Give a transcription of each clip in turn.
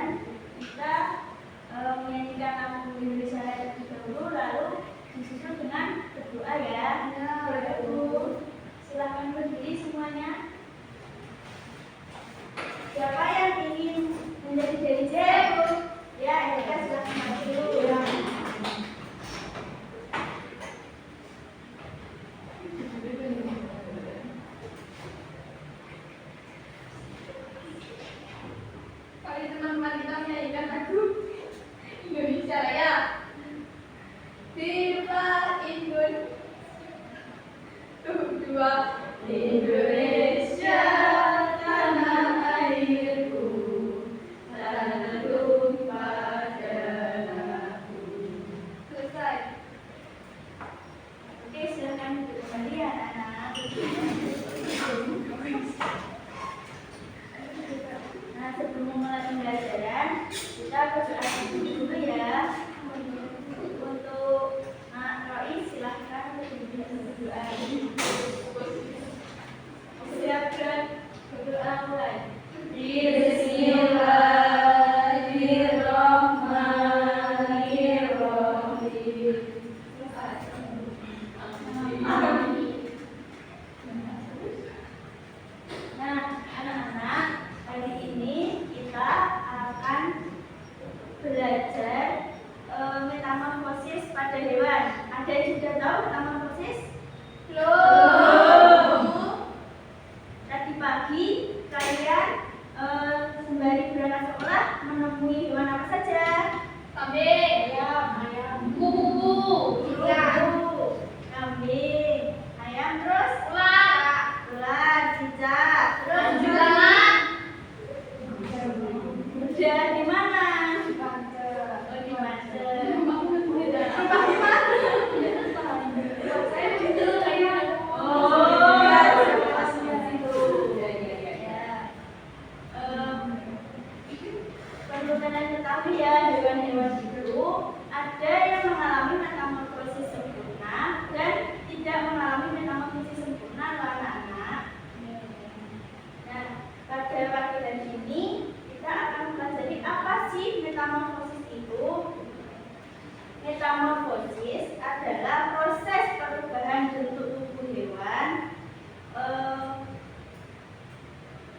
kemudian kita menyanyikan lagu Indonesia Raya terlebih dahulu, lalu disusul dengan berdoa ya. Ibu, silakan berdiri semuanya. Siapa yang ingin menjadi DJ? Ya, Erika silakan maju. Kali teman-teman kita menyanyikan lagu Indonesia Raya. Hiduplah Indonesia, tanah airku, tanah tumpah darahku. Selesai. Oke, silakan duduk kembali ya anak-anak. Nah, sebelum memulai pembelajaran, kita berdoa dulu ya. Untuk Rois, silahkan berdoa. Siapkan berdoa mulai. Bismillahirrahmanirrahim. Nah, anak-anak, hari ini kita akan belajar metamorfosis pada hewan. Ada yang sudah tahu metamorfosis? Belum. Tadi pagi kalian sembari berangkat sekolah menemui hewan apa saja? Kambing, Ayam, kuku, kambing, ayam, terus ular, cicak, terus kuntilanak. udah di mana? Oh, di Banten. Perlu kalian ketahui ya, hewan-hewan itu ada yang mengalami metamorfosis sempurna dan tidak mengalami metamorfosis sempurna, anak-anak. Nah, pada pelajaran ini kita akan mempelajari apa sih metamorfosis itu. Metamorfosis adalah proses perubahan bentuk tubuh hewan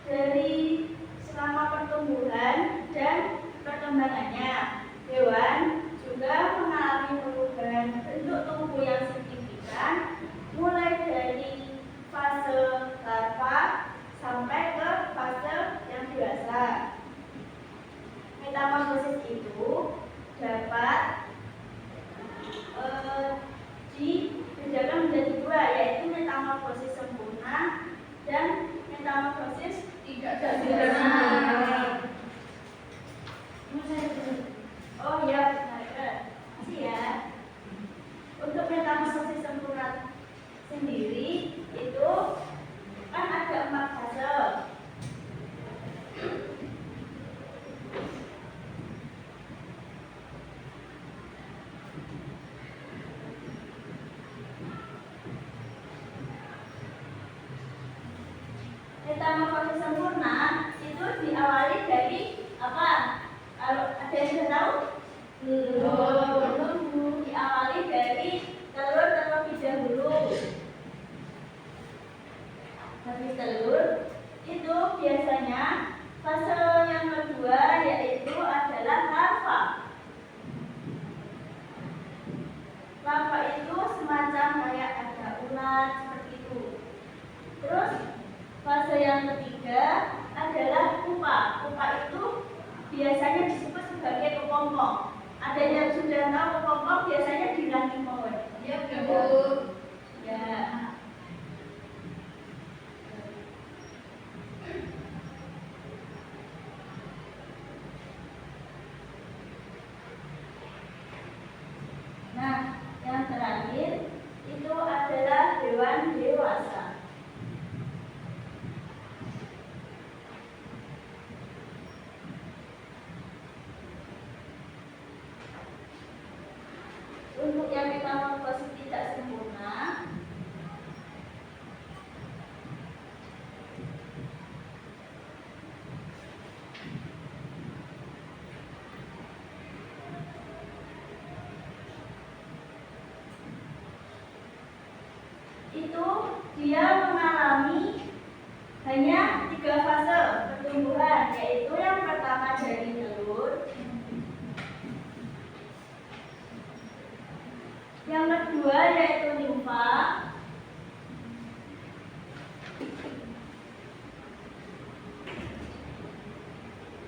dari selama pertumbuhan dan perkembangannya. Hewan juga mengalami perubahan bentuk tubuh yang signifikan mulai dari fase larva sampai ke fase yang dewasa. Metamorfosis itu dapat dibedakan menjadi dua, yaitu metamorfosis sempurna dan metamorfosis Tidak sempurna. Oh ya, benar. Masih ya. Untuk metamorfosis sempurna sendiri itu kan ada 4 fase. Metamorfosis sempurna itu diawali dari apa? Kalau ada yang sudah tahu? Belum. Diawali dari telur terlebih dahulu. Habis telur itu biasanya fase yang kedua yaitu adalah larva. Larva itu semacam kayak ada ulat seperti itu. Terus fase yang ketiga adalah pupa. Pupa itu biasanya disebut sebagai kepompong. Ada yang sudah tahu kepompong biasanya di ranting pohon? Ya, Bu. Ya. Nah, yang terakhir itu adalah hewan dewasa. Untuk yang metamorfosis tidak sempurna kedua yaitu nimfa.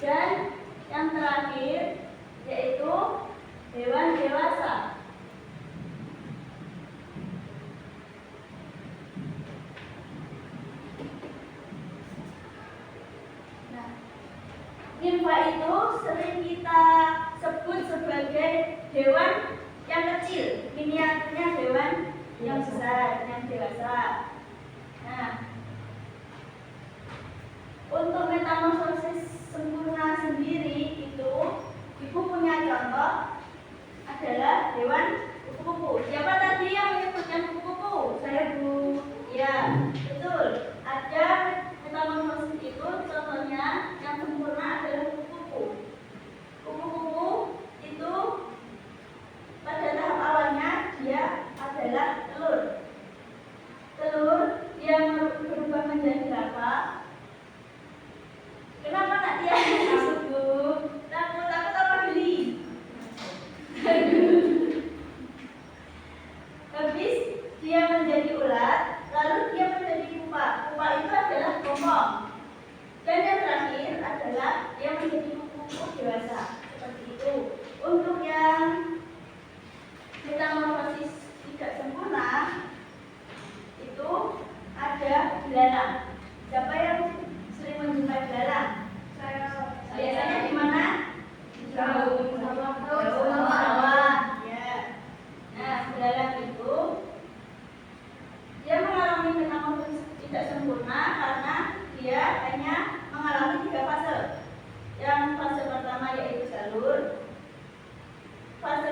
Dan yang terakhir yaitu hewan dewasa. Nah, nimfa itu sering kita sebut sebagai hewan yang kecil, miniaturnya hewan yang besar, yang dewasa. Nah, untuk metamorfosis sempurna sendiri itu, ibu punya contoh adalah hewan kupu-kupu. Siapa tadi yang menyebutkan kupu-kupu? Saya, Bu. Ya, betul. Ada metamorfosis itu, contohnya yang sempurna adalah kupu-kupu. Kupu-kupu itu pada tahap awalnya dia adalah telur. Telur yang berubah menjadi larva. Kenapa nak dia takut, Bu? Takut apa beli? Habis dia menjadi ulat, lalu dia menjadi pupa. Pupa itu adalah kepompong. Dan yang terakhir adalah dia menjadi kupu-kupu dewasa. Seperti itu. Untuk yang metamorfosis tidak sempurna itu ada belalang. Siapa yang sering menjumpai belalang? Saya. Biasanya di mana? Jauh. Sawah. Ya. Nah, belalang itu dia mengalami metamorfosis tidak sempurna karena dia hanya mengalami 3 fase. Yang fase pertama yaitu salur, fase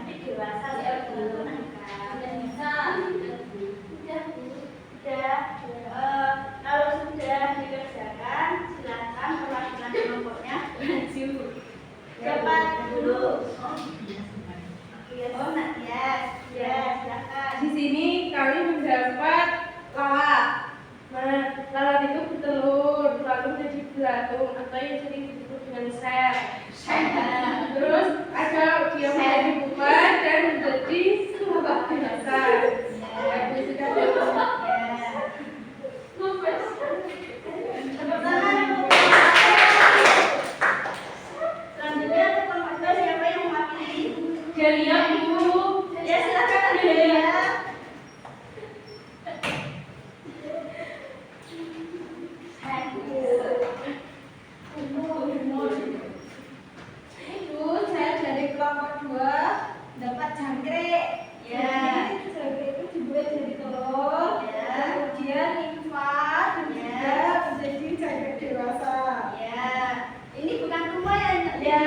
tapi dewasa seperti itu nakal. Sudah bisa. Kalau sudah dikerjakan, silakan perwakilan kelompoknya maju. Cepat dulu. Oh, nak ya, silakan. Di sini kami mendapat lalat. Nah, lalat itu bertelur, lalu menjadi belatung atau yang sering disebut dengan sel. Terus ada dia menjadi bukan dan menjadi sumpah biasa. Aku sudah Selanjutnya ada kelompok siapa yang mewakili? Delia Bu. Ya, silakan Delia. Itu saya dari kelompok 2 dapat jangkrik. Ya. Jadi jangkrik itu dibuat jadi telur. Ya. Kemudian nimfa dan juga menjadi jangkrik dewasa. Ya, ini bukan rumah ya, Nak? Ya,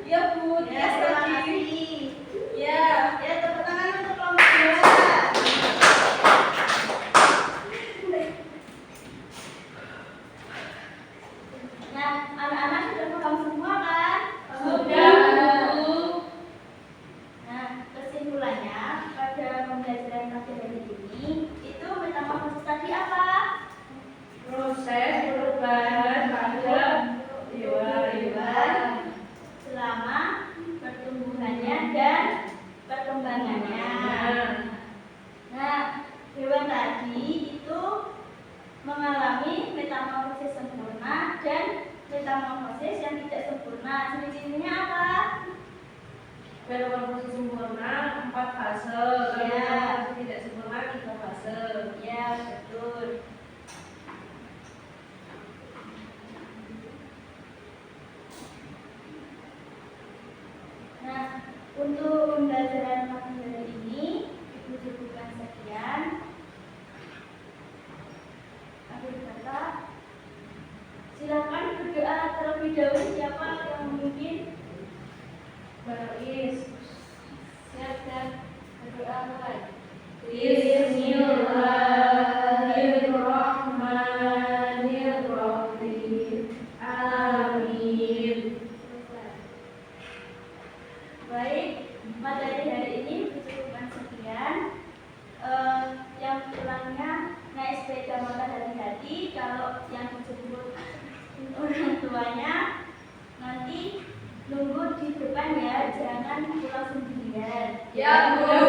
ya Bu. Ya, terima kasih. Ya. Ya, tepuk tangan untuk kelompok 2. Nah, anak-anak sudah paham semua kan? Sudah, Bu. Nah, kesimpulannya pada pembelajaran pagi hari ini itu metamorfosis tadi apa? Proses perubahan pada hewan-hewan. Selama pertumbuhannya dan perkembangannya. Nah, hewan tadi itu mengalami metamorfosis sempurna dan metamorfosis yang tidak sempurna. Ciri-cirinya apa? Metamorfosis sempurna 4 fase, kalau Ya. metamorfosis tidak sempurna 3 fase. Ya, betul. Nah, untuk pembelajaran pagi hari ini Ibu cukupkan sekian. Akhir kata, silakan berdoa terlebih dahulu siapa yang memimpin. Baris. Siap dan berdoa mulai. Bismillahirrahmanirrahim. Amin. Baik, materi hari ini cukupkan sekian. Yang pulangnya naik sepeda motor hati-hati. Kalau yang dijemput orang tuanya nanti nunggu di depan ya, jangan pulang sendirian. Ya, Bu.